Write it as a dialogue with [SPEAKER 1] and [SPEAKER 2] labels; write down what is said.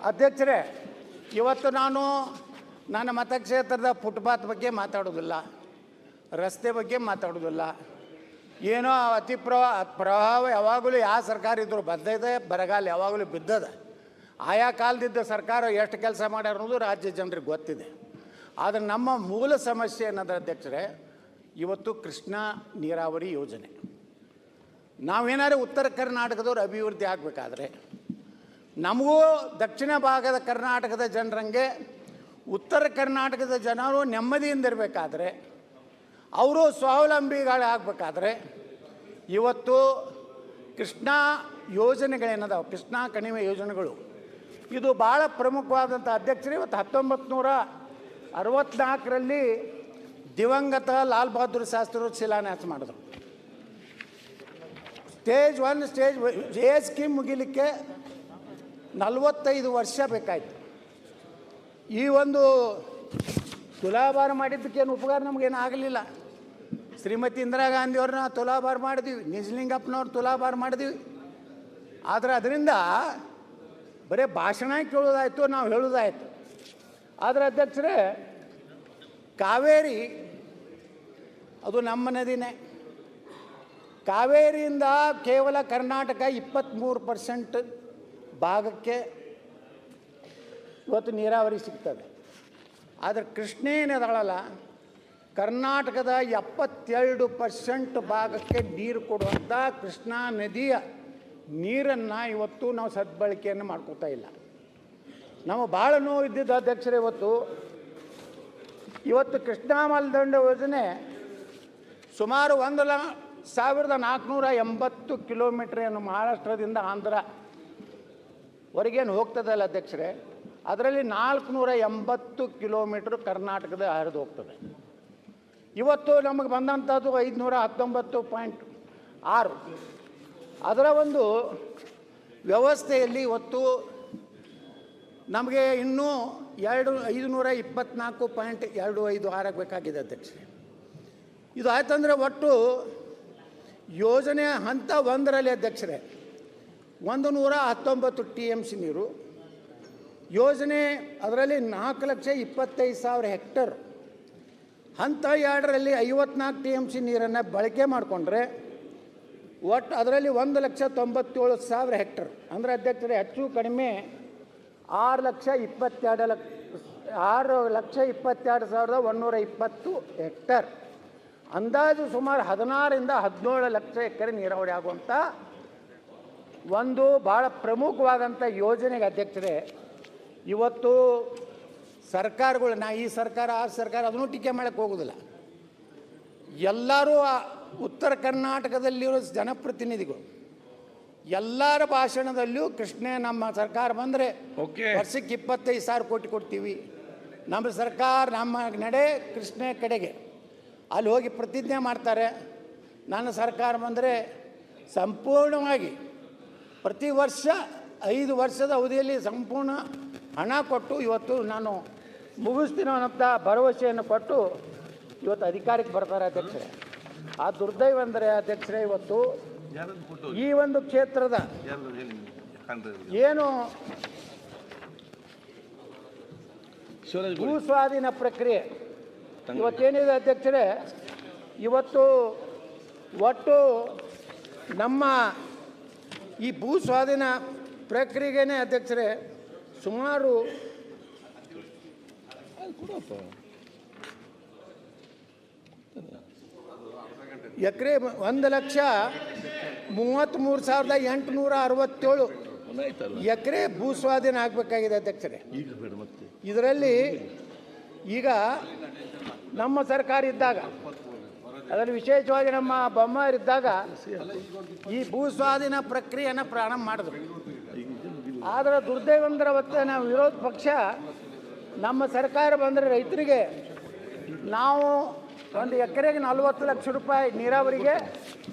[SPEAKER 1] ಅಧ್ಯಕ್ಷರೇ, ಇವತ್ತು ನಾನು ನನ್ನ ಮತಕ್ಷೇತ್ರದ ಫುಟ್ಪಾತ್ ಬಗ್ಗೆ ಮಾತಾಡೋದಿಲ್ಲ, ರಸ್ತೆ ಬಗ್ಗೆ ಮಾತಾಡೋದಿಲ್ಲ. ಏನೋ ಅತಿ ಪ್ರವಾಹ ಯಾವಾಗಲೂ ಯಾವ ಸರ್ಕಾರ ಇದ್ದರೂ ಬಂದೈತೆ, ಬರಗಾಲ ಯಾವಾಗಲೂ ಬಿದ್ದದ. ಆಯಾ ಕಾಲದಿದ್ದ ಸರ್ಕಾರ ಎಷ್ಟು ಕೆಲಸ ಮಾಡ್ಯಾರ ಅನ್ನೋದು ರಾಜ್ಯ ಜನರಿಗೆ ಗೊತ್ತಿದೆ. ಆದರೆ ನಮ್ಮ ಮೂಲ ಸಮಸ್ಯೆ ಏನಂದ್ರೆ ಅಧ್ಯಕ್ಷರೇ, ಇವತ್ತು ಕೃಷ್ಣಾ ನೀರಾವರಿ ಯೋಜನೆ ನಾವೇನಾದ್ರು ಉತ್ತರ ಕರ್ನಾಟಕದವ್ರು ಅಭಿವೃದ್ಧಿ ಆಗಬೇಕಾದ್ರೆ, ನಮಗೂ ದಕ್ಷಿಣ ಭಾಗದ ಕರ್ನಾಟಕದ ಜನರಂಗೆ ಉತ್ತರ ಕರ್ನಾಟಕದ ಜನರು ನೆಮ್ಮದಿಯಿಂದಿರಬೇಕಾದ್ರೆ, ಅವರು ಸ್ವಾವಲಂಬಿಗಳಾಗಬೇಕಾದ್ರೆ ಇವತ್ತು ಕೃಷ್ಣಾ ಯೋಜನೆಗಳೇನದಾವೆ, ಕೃಷ್ಣಾ ಕಣಿವೆ ಯೋಜನೆಗಳು, ಇದು ಭಾಳ ಪ್ರಮುಖವಾದಂಥ ಅಧ್ಯಕ್ಷರೇ. ಇವತ್ತು 1964ರಲ್ಲಿ ದಿವಂಗತ ಲಾಲ್ ಬಹದ್ದೂರ್ ಶಾಸ್ತ್ರಿ ಶಿಲಾನ್ಯಾಸ ಮಾಡಿದ್ರು. ಸ್ಟೇಜ್ 1 ಸ್ಟೇಜ್ ಎ ಸ್ಕೀಮ್ ಮುಗಿಲಿಕ್ಕೆ 45 ವರ್ಷ ಬೇಕಾಯಿತು. ಈ ಒಂದು ತುಲಾಭಾರ ಮಾಡಿದ್ದಕ್ಕೇನು ಉಪಕಾರ ನಮಗೇನು ಆಗಲಿಲ್ಲ. ಶ್ರೀಮತಿ ಇಂದಿರಾ ಗಾಂಧಿಯವ್ರನ್ನ ತುಲಾಭಾರ ಮಾಡಿದ್ವಿ, ನಿಜಲಿಂಗಪ್ಪನವ್ರು ತುಲಾಭಾರ ಮಾಡಿದ್ವಿ. ಆದರೆ ಅದರಿಂದ ಬರೀ ಭಾಷಣ ಕೇಳೋದಾಯಿತು, ನಾವು ಹೇಳೋದಾಯಿತು. ಆದರೆ ಅಧ್ಯಕ್ಷರೇ, ಕಾವೇರಿ ಅದು ನಮ್ಮ ನದಿನೇ. ಕಾವೇರಿಯಿಂದ ಕೇವಲ ಕರ್ನಾಟಕ 23% ಭಾಗಕ್ಕೆ ಇವತ್ತು ನೀರಾವರಿ ಸಿಗ್ತದೆ. ಆದರೆ ಕೃಷ್ಣ ಏನಿದಾಳಲ್ಲ, ಕರ್ನಾಟಕದ 72% ಭಾಗಕ್ಕೆ ನೀರು ಕೊಡುವಂಥ ಕೃಷ್ಣಾ ನದಿಯ ನೀರನ್ನು ಇವತ್ತು ನಾವು ಸದ್ಬಳಕೆಯನ್ನು ಮಾಡ್ಕೋತಾ ಇಲ್ಲ. ನಾವು ಭಾಳ ನೋವು ಇದ್ದಿದ್ದ ಅಧ್ಯಕ್ಷರೇ. ಇವತ್ತು ಕೃಷ್ಣಾ ಮೇಲ್ದಂಡೆ ಯೋಜನೆ ಸುಮಾರು 1,480 ಕಿಲೋಮೀಟ್ರ್ ಏನು ಮಹಾರಾಷ್ಟ್ರದಿಂದ ಆಂಧ್ರವರೆಗೇನು ಹೋಗ್ತದಲ್ಲ ಅಧ್ಯಕ್ಷರೇ, ಅದರಲ್ಲಿ 480 ಕಿಲೋಮೀಟ್ರ್ ಕರ್ನಾಟಕದ ಹರಿದು ಹೋಗ್ತದೆ. ಇವತ್ತು ನಮಗೆ ಬಂದಂಥದ್ದು 519.6. ಅದರ ಒಂದು ವ್ಯವಸ್ಥೆಯಲ್ಲಿ ಇವತ್ತು ನಮಗೆ ಇನ್ನೂ 524.25 ಆಗಬೇಕಾಗಿದೆ ಅಧ್ಯಕ್ಷರೇ. ಇದು ಆಯ್ತಂದರೆ ಒಟ್ಟು ಯೋಜನೆ ಹಂತ 1ರಲ್ಲಿ ಅಧ್ಯಕ್ಷರೇ 119 TMC ನೀರು ಯೋಜನೆ, ಅದರಲ್ಲಿ 4,25,000 ಹೆಕ್ಟರ್. ಹಂತ 2ರಲ್ಲಿ 54 TMC ನೀರನ್ನು ಬಳಕೆ ಮಾಡಿಕೊಂಡ್ರೆ ಒಟ್ಟು ಅದರಲ್ಲಿ 1,97,000 ಹೆಕ್ಟರ್. ಅಂದರೆ ಅಧ್ಯಕ್ಷರೇ ಹೆಚ್ಚು ಕಡಿಮೆ 6,22,120 ಹೆಕ್ಟರ್. ಅಂದಾಜು ಸುಮಾರು 16ರಿಂದ 17 ಲಕ್ಷ ಎಕರೆ ನೀರಾವರಿ ಆಗುವಂಥ ಒಂದು ಭಾಳ ಪ್ರಮುಖವಾದಂಥ ಯೋಜನೆಗೆ ಅಧ್ಯಕ್ಷರೇ ಇವತ್ತು ಸರ್ಕಾರಗಳು, ಈ ಸರ್ಕಾರ ಆ ಸರ್ಕಾರ ಅದನ್ನು ಟೀಕೆ ಮಾಡೋಕ್ಕೆ ಹೋಗೋದಿಲ್ಲ. ಎಲ್ಲರೂ ಉತ್ತರ ಕರ್ನಾಟಕದಲ್ಲಿರೋ ಜನಪ್ರತಿನಿಧಿಗಳು ಎಲ್ಲರ ಭಾಷಣದಲ್ಲಿಯೂ ಕೃಷ್ಣ ನಮ್ಮ ಸರ್ಕಾರ ಬಂದರೆ ವರ್ಷಕ್ಕೆ 25,000 ಕೋಟಿ ಕೊಡ್ತೀವಿ, ನಮ್ಮ ಸರ್ಕಾರ ನಮ್ಮ ನಡೆ ಕೃಷ್ಣ ಕಡೆಗೆ, ಅಲ್ಲಿ ಹೋಗಿ ಪ್ರತಿಜ್ಞೆ ಮಾಡ್ತಾರೆ. ನನ್ನ ಸರ್ಕಾರ ಬಂದರೆ ಸಂಪೂರ್ಣವಾಗಿ ಪ್ರತಿ ವರ್ಷ 5 ವರ್ಷದ ಅವಧಿಯಲ್ಲಿ ಸಂಪೂರ್ಣ ಹಣ ಕೊಟ್ಟು ಇವತ್ತು ನಾನು ಮುಗಿಸ್ತೀನಿ ಅನ್ನೋಂಥ ಭರವಸೆಯನ್ನು ಕೊಟ್ಟು ಇವತ್ತು ಅಧಿಕಾರಕ್ಕೆ ಬರ್ತಾರೆ ಅಧ್ಯಕ್ಷರೇ. ಆ ದುರ್ದೈವ ಅಂದರೆ ಅಧ್ಯಕ್ಷರೇ, ಇವತ್ತು ಈ ಒಂದು ಕ್ಷೇತ್ರದ ಏನು ಭೂ ಸ್ವಾಧೀನ ಪ್ರಕ್ರಿಯೆ ಇವತ್ತೇನಿದೆ ಅಧ್ಯಕ್ಷರೇ, ಇವತ್ತು ಒಟ್ಟು ನಮ್ಮ ಈ ಭೂ ಸ್ವಾಧೀನ ಪ್ರಕ್ರಿಯೆಗೇ ಅಧ್ಯಕ್ಷರೇ ಸುಮಾರು ಎಕರೆ 1,33,867 ಎಕರೆ ಭೂ ಸ್ವಾಧೀನ ಆಗಬೇಕಾಗಿದೆ ಅಧ್ಯಕ್ಷರೇ. ಇದರಲ್ಲಿ ಈಗ ನಮ್ಮ ಸರ್ಕಾರ ಇದ್ದಾಗ, ಅದರಲ್ಲಿ ವಿಶೇಷವಾಗಿ ನಮ್ಮ ಬೊಮ್ಮಾರಿದ್ದಾಗ ಈ ಭೂ ಸ್ವಾಧೀನ ಪ್ರಕ್ರಿಯೆಯನ್ನು ಪ್ರಾರಂಭ ಮಾಡಿದ್ರು. ಆದರೆ ದುರ್ದೈವಂದ್ರೆ ಅವತ್ತು ನಾವು ವಿರೋಧ ಪಕ್ಷ ನಮ್ಮ ಸರ್ಕಾರ ಬಂದರೆ ರೈತರಿಗೆ ನಾವು ಒಂದು ಎಕರೆಗೆ 40 ಲಕ್ಷ ರೂಪಾಯಿ ನೀರಾವರಿಗೆ